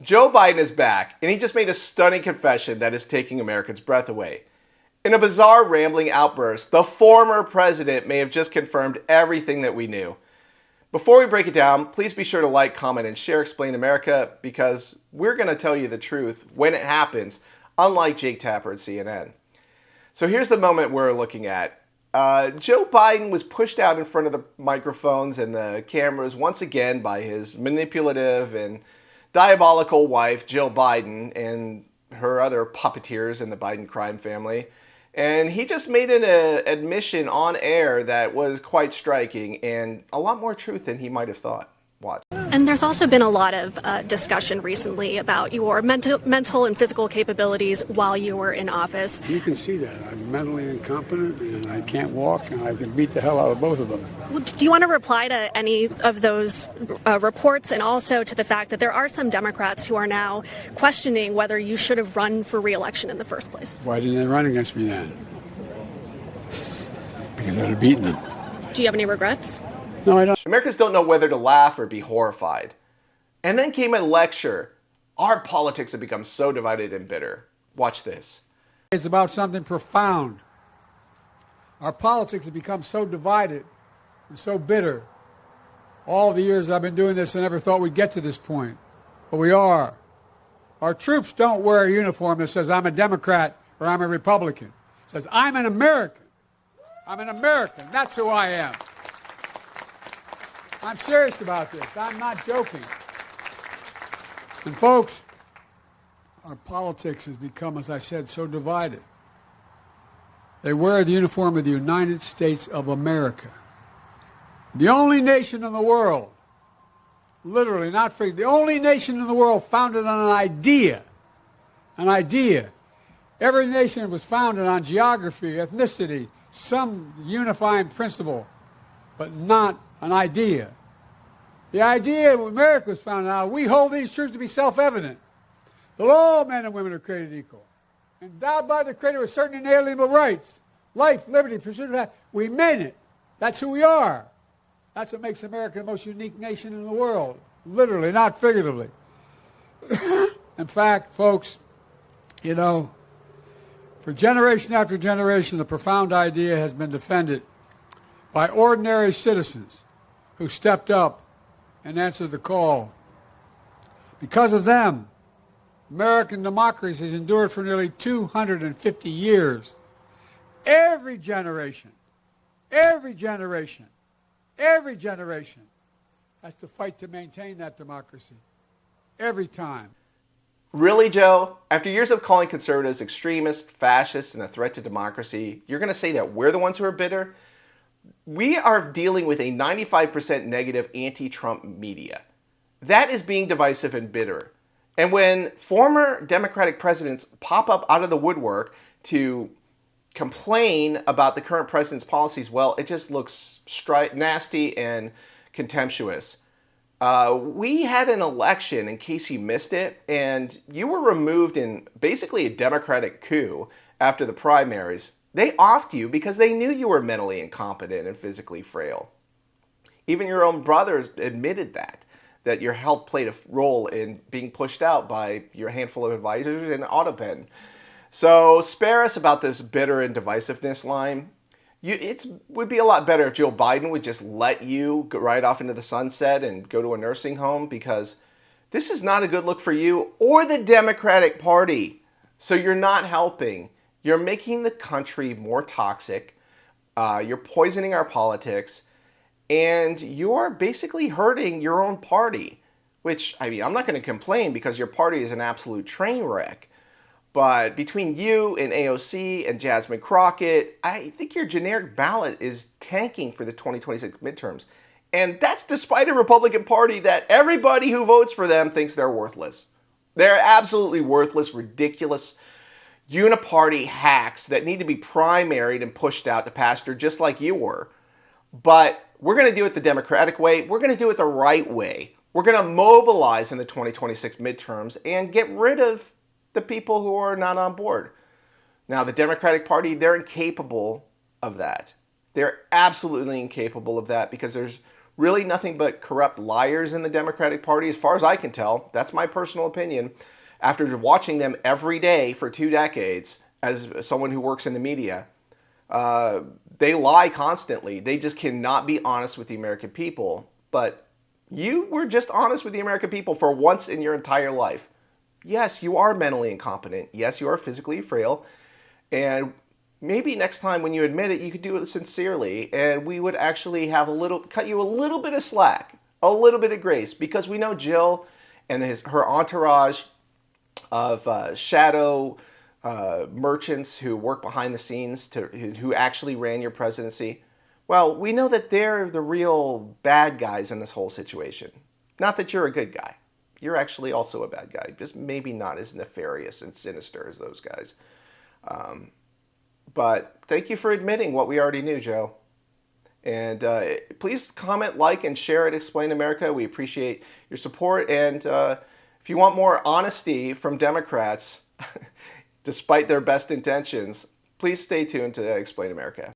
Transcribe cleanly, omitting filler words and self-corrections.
Joe Biden is back, and he just made a stunning confession that is taking Americans' breath away. In a bizarre, rambling outburst, the former president may have just confirmed everything that we knew. Before we break it down, please be sure to like, comment, and share Explain America, because we're going to tell you the truth when it happens, unlike Jake Tapper at CNN. So here's the moment we're looking at. Joe Biden was pushed out in front of the microphones and the cameras once again by his manipulative and diabolical wife, Jill Biden, and her other puppeteers in the Biden crime family. And he just made an admission on air that was quite striking and a lot more truth than he might have thought. Watch. And there's also been a lot of discussion recently about your mental and physical capabilities while you were in office. You can see that. I'm mentally incompetent and I can't walk and I can beat the hell out of both of them. Do you want to reply to any of those reports, and also to the fact that there are some Democrats who are now questioning whether you should have run for re-election in the first place? Why didn't they run against me then? Because I'd have beaten them. Do you have any regrets? No, I don't. Americans don't know whether to laugh or be horrified. And then came a lecture. Our politics have become so divided and bitter. Watch this. It's about something profound. Our politics have become so divided and so bitter. All the years I've been doing this, I never thought we'd get to this point. But we are. Our troops don't wear a uniform that says I'm a Democrat or I'm a Republican. It says I'm an American. I'm an American. That's who I am. I'm serious about this. I'm not joking. And folks, our politics has become, as I said, so divided. They wear the uniform of the United States of America. The only nation in the world, literally, not figuratively, the only nation in the world founded on an idea. An idea. Every nation was founded on geography, ethnicity, some unifying principle, but not an idea. The idea of America was founded on, we hold these truths to be self-evident, that all men and women are created equal, endowed by the Creator with certain inalienable rights, life, liberty, pursuit of happiness. We mean it. That's who we are. That's what makes America the most unique nation in the world, literally, not figuratively. In fact, folks, you know, for generation after generation, the profound idea has been defended by ordinary citizens who stepped up and answered the call. Because of them, American democracy has endured for nearly 250 years. Every generation has to fight to maintain that democracy. Every time. Really, Joe? After years of calling conservatives extremists, fascists, and a threat to democracy, you're going to say that we're the ones who are bitter? We are dealing with a 95% negative anti-Trump media. That is being divisive and bitter. And when former Democratic presidents pop up out of the woodwork to complain about the current president's policies, well, it just looks nasty and contemptuous. We had an election, in case you missed it, and you were removed in basically a Democratic coup after the primaries. They offed you because they knew you were mentally incompetent and physically frail. Even your own brothers admitted that your health played a role in being pushed out by your handful of advisors and AutoPen. So spare us about this bitter and divisiveness line. It would be a lot better if Joe Biden would just let you go right off into the sunset and go to a nursing home, because this is not a good look for you or the Democratic Party. So you're not helping. You're making the country more toxic. You're poisoning our politics. And you're basically hurting your own party, which, I mean, I'm not going to complain because your party is an absolute train wreck. But between you and AOC and Jasmine Crockett, I think your generic ballot is tanking for the 2026 midterms. And that's despite a Republican Party that everybody who votes for them thinks they're worthless. They're absolutely worthless, ridiculous uniparty hacks that need to be primaried and pushed out to pasture just like you were. But we're going to do it the Democratic way. We're going to do it the right way. We're going to mobilize in the 2026 midterms and get rid of the people who are not on board. Now, the Democratic Party, they're incapable of that. They're absolutely incapable of that because there's really nothing but corrupt liars in the Democratic Party, as far as I can tell. That's my personal opinion. After watching them every day for 2 decades as someone who works in the media, they lie constantly. They just cannot be honest with the American people. But you were just honest with the American people for once in your entire life. Yes, you are mentally incompetent. Yes, you are physically frail. And maybe next time when you admit it, you could do it sincerely, and we would actually have cut you a little bit of slack, a little bit of grace, because we know Jill and her entourage of shadow merchants who work behind the scenes who actually ran your presidency. Well, we know that they're the real bad guys in this whole situation. Not that you're a good guy. You're actually also a bad guy, just maybe not as nefarious and sinister as those guys. But thank you for admitting what we already knew, Joe. And please comment, like, and share at Explain America. We appreciate your support. And if you want more honesty from Democrats, despite their best intentions, please stay tuned to Explain America.